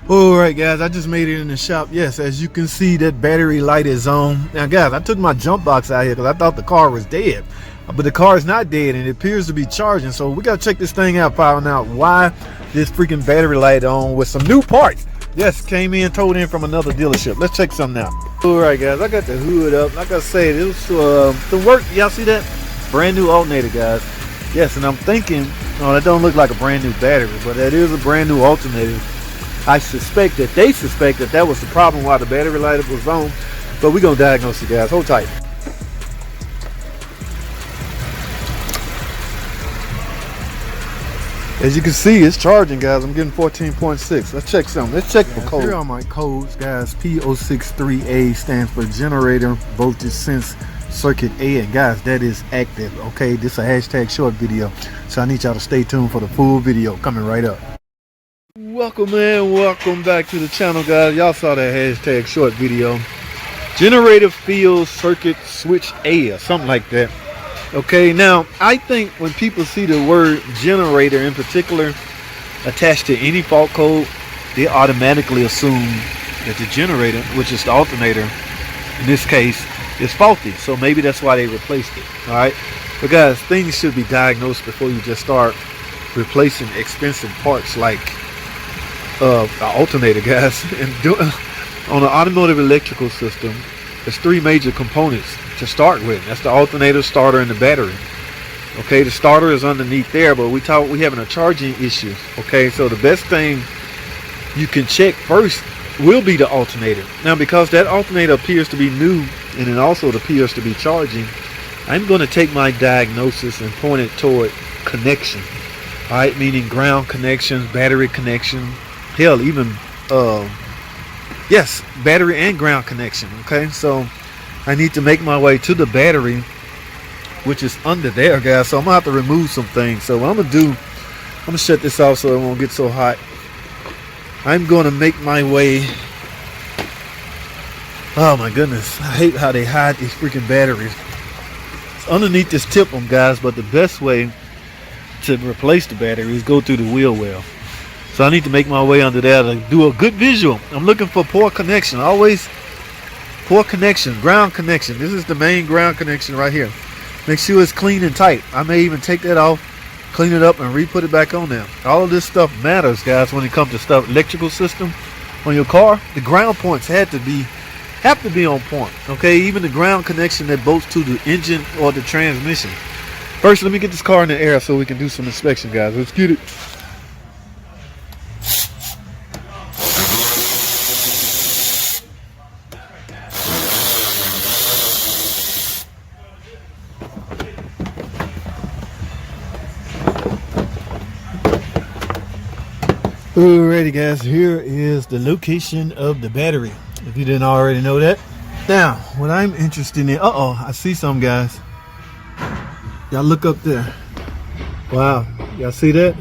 Alright guys, I just made it in the shop. Yes, as you can see, that battery light is on. Now guys, I took my jump box out here because I thought the car was dead. But the car is not dead and it appears to be charging. So we gotta check this thing out, find out why this freaking battery light on with some new parts. Yes, came in, towed in from another dealership. Let's check something out. Alright guys, I got the hood up. Like I said, it was the work. Y'all see that? Brand new alternator, guys. Yes, and I'm thinking, oh, that don't look like a brand new battery, but that is a brand new alternator. I suspect that they suspect that was the problem why the battery light was on, but we're gonna diagnose it, guys. Hold tight. As you can see, it's charging, guys. I'm getting 14.6. Let's check something. Let's check for codes. Here are my codes, guys. P063A stands for generator voltage sense circuit A, and guys, that is active. Okay, this is a hashtag short video, so I need y'all to stay tuned for the full video coming right up. Welcome in, welcome back to the channel, guys. Y'all saw that hashtag short video. Generator field circuit switch A or something like that. Okay, now I think when people see the word generator in particular attached to any fault code, they automatically assume that the generator, which is the alternator in this case, is faulty. So maybe that's why they replaced it. All right, but guys, things should be diagnosed before you just start replacing expensive parts like the alternator, guys. And on an automotive electrical system, there's three major components to start with. That's the alternator, starter, and the battery. Okay, the starter is underneath there, but we having a charging issue. Okay, so the best thing you can check first will be the alternator. Now, because that alternator appears to be new and it also appears to be charging, I'm going to take my diagnosis and point it toward connection. All right, meaning ground connections, battery connection, hell, even yes, battery and ground connection. Okay, so I need to make my way to the battery, which is under there, guys. So I'm gonna have to remove some things. So what I'm gonna do, I'm gonna shut this off so it won't get so hot. I'm gonna make my way. Oh my goodness, I hate how they hide these freaking batteries. It's underneath this tip them, guys, but the best way to replace the battery is go through the wheel well. So I need to make my way under there to do a good visual. I'm looking for poor connection. Always poor connection, ground connection. This is the main ground connection right here. Make sure it's clean and tight. I may even take that off, clean it up, and re-put it back on there. All of this stuff matters, guys, when it comes to stuff, electrical system on your car. The ground points have to be on point. Okay, even the ground connection that bolts to the engine or the transmission. First, let me get this car in the air so we can do some inspection, guys. Let's get it. Alrighty, guys, here is the location of the battery, if you didn't already know that. Now, what I'm interested in, I see some, guys. Y'all look up there. Wow, y'all see that?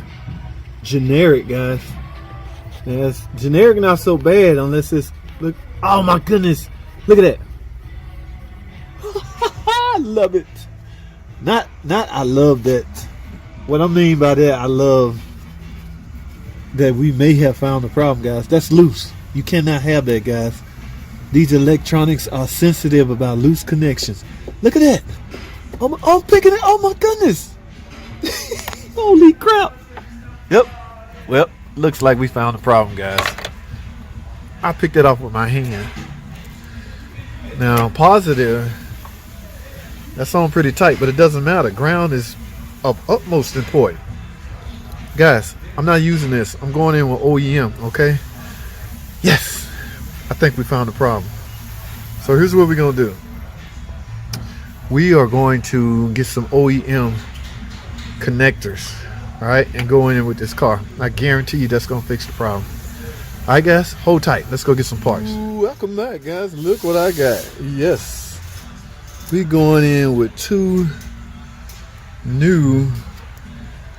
Generic, guys. Yes, generic not so bad unless it's, look, oh my goodness, look at that. I love it. Not I love that. What I mean by that, I love that we may have found the problem, guys. That's loose. You cannot have that, guys. These electronics are sensitive about loose connections. Look at that. I'm picking it. Oh my goodness. Holy crap. Yep. Well, looks like we found the problem, guys. I picked it off with my hand. Now, positive, that's on pretty tight, but it doesn't matter. Ground is of utmost importance. Guys, I'm not using this. I'm going in with OEM, okay? Yes, I think we found the problem. So here's what we're gonna do. We are going to get some OEM connectors, all right, and go in with this car. I guarantee you that's gonna fix the problem. All right, guys, hold tight. Let's go get some parts. Ooh, welcome back, guys. Look what I got. Yes, we going in with two new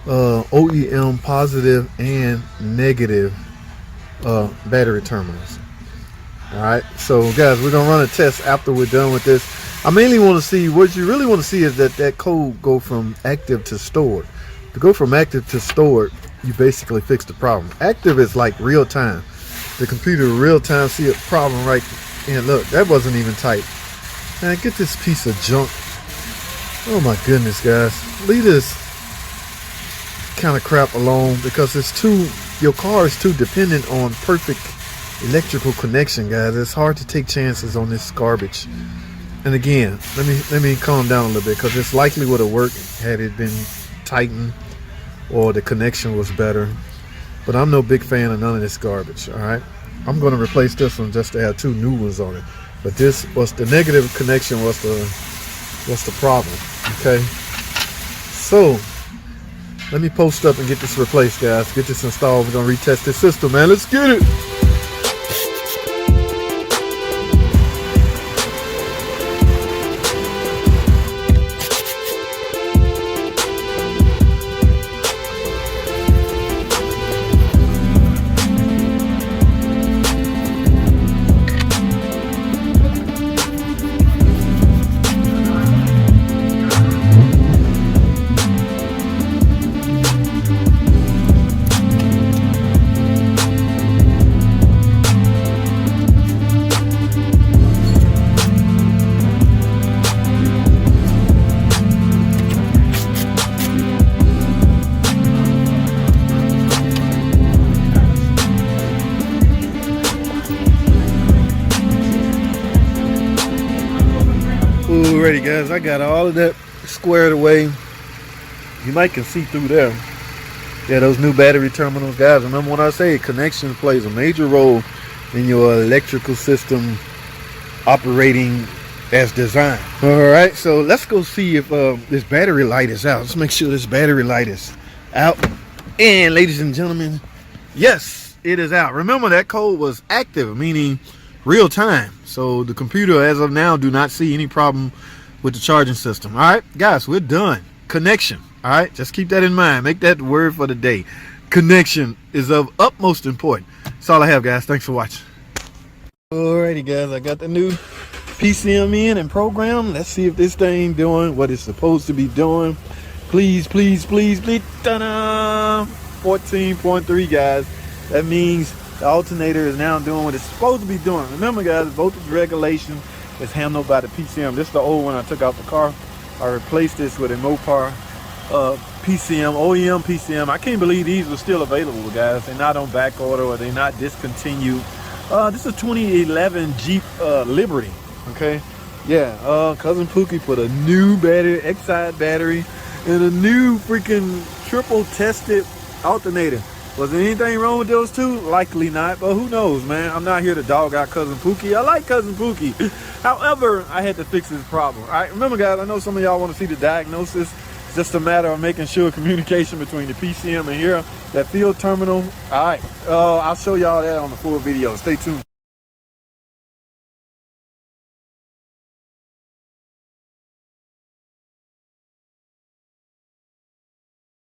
OEM positive and negative battery terminals. All right, so guys, we're gonna run a test after we're done with this. I mainly want to see, what you really want to see is that code go from active to stored. To go from active to stored, you basically fix the problem. Active is like real time. the computer in real time, see a problem right. And look, that wasn't even tight. Man, get this piece of junk. Oh my goodness, guys. Leave this kind of crap alone, because your car is too dependent on perfect electrical connection, guys. It's hard to take chances on this garbage. And again, let me calm down a little bit, because it's likely would have worked had it been tightened or the connection was better. But I'm no big fan of none of this garbage. All right, I'm going to replace this one just to have 2 new ones on it. But this was the negative connection, was the problem. Okay, so let me post up and get this replaced, guys. Get this installed. We're gonna retest this system, man. Let's get it. Alrighty, guys, I got all of that squared away. You might can see through there. Yeah, those new battery terminals, guys. Remember when I say connection plays a major role in your electrical system operating as designed. Alright, so let's go see if this battery light is out. Let's make sure this battery light is out. And ladies and gentlemen, yes, it is out. Remember, that code was active, meaning real time. So the computer, as of now, do not see any problem with the charging system. All right, guys, we're done. Connection. All right, just keep that in mind. Make that the word for the day. Connection is of utmost importance. That's all I have, guys. Thanks for watching. Alrighty, guys, I got the new PCM in and program. Let's see if this thing doing what it's supposed to be doing. Please, please, please, please. Ta-da! 14.3, guys. That means the alternator is now doing what it's supposed to be doing. Remember, guys, voltage regulation is handled by the PCM. This is the old one I took out the car. I replaced this with a Mopar PCM, OEM PCM. I can't believe these were still available, guys. They're not on back order, or they're not discontinued. This is a 2011 Jeep Liberty. Okay, yeah. Cousin Pookie put a new battery, X-side battery, and a new freaking triple tested alternator. Was there anything wrong with those two? Likely not, but who knows, man. I'm not here to dog out Cousin Pookie. I like Cousin Pookie. However, I had to fix this problem. All right, remember, guys, I know some of y'all want to see the diagnosis. It's just a matter of making sure communication between the PCM and here, that field terminal. All right, I'll show y'all that on the full video. Stay tuned.